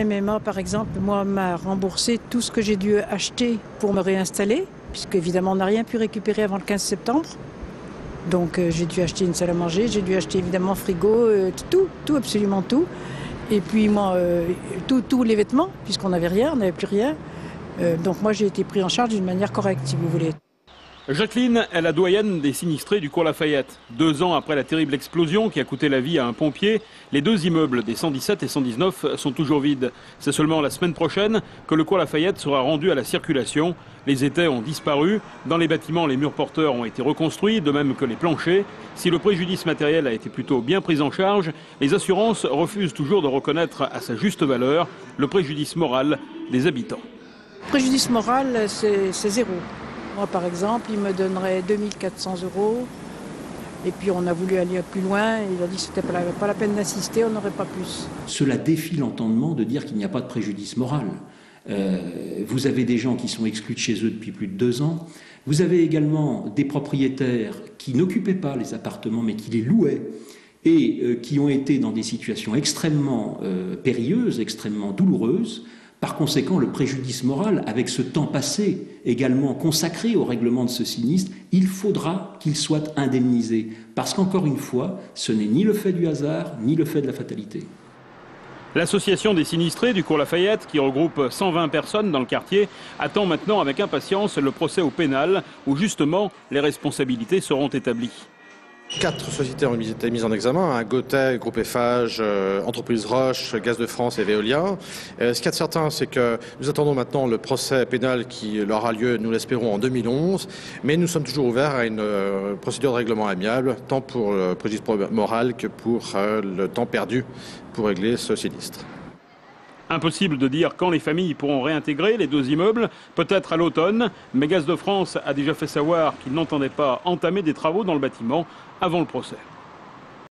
MMA, par exemple, moi, m'a remboursé tout ce que j'ai dû acheter pour me réinstaller, puisque évidemment, on n'a rien pu récupérer avant le 15 septembre. Donc, j'ai dû acheter une salle à manger, j'ai dû acheter évidemment frigo, tout, absolument tout. Et puis, moi, tous les vêtements, puisqu'on n'avait rien, on n'avait plus rien. Donc, moi, j'ai été pris en charge d'une manière correcte, si vous voulez. Jacqueline est la doyenne des sinistrés du cours Lafayette. 2 ans après la terrible explosion qui a coûté la vie à un pompier, les 2 immeubles des 117 et 119 sont toujours vides. C'est seulement la semaine prochaine que le cours Lafayette sera rendu à la circulation. Les étais ont disparu. Dans les bâtiments, les murs porteurs ont été reconstruits, de même que les planchers. Si le préjudice matériel a été plutôt bien pris en charge, les assurances refusent toujours de reconnaître à sa juste valeur le préjudice moral des habitants. Le préjudice moral, c'est 0. Moi, par exemple, il me donnerait 2400 €. Et puis, on a voulu aller plus loin. Il a dit que ce n'était pas la peine d'assister, on n'aurait pas plus. Cela défie l'entendement de dire qu'il n'y a pas de préjudice moral. Vous avez des gens qui sont exclus de chez eux depuis plus de 2 ans. Vous avez également des propriétaires qui n'occupaient pas les appartements, mais qui les louaient et qui ont été dans des situations extrêmement périlleuses, extrêmement douloureuses. Par conséquent, le préjudice moral, avec ce temps passé également consacré au règlement de ce sinistre, il faudra qu'il soit indemnisé. Parce qu'encore une fois, ce n'est ni le fait du hasard, ni le fait de la fatalité. L'association des sinistrés du cours Lafayette, qui regroupe 120 personnes dans le quartier, attend maintenant avec impatience le procès au pénal, où justement les responsabilités seront établies. 4 sociétés ont été mises en examen, Gauthier, Groupe Eiffage, Entreprise Roche, Gaz de France et Veolia. Ce qu'il y a de certain, c'est que nous attendons maintenant le procès pénal qui aura lieu, nous l'espérons, en 2011. Mais nous sommes toujours ouverts à une procédure de règlement amiable, tant pour le préjudice moral que pour le temps perdu pour régler ce sinistre. Impossible de dire quand les familles pourront réintégrer les 2 immeubles, peut-être à l'automne, mais Gaz de France a déjà fait savoir qu'il n'entendait pas entamer des travaux dans le bâtiment avant le procès.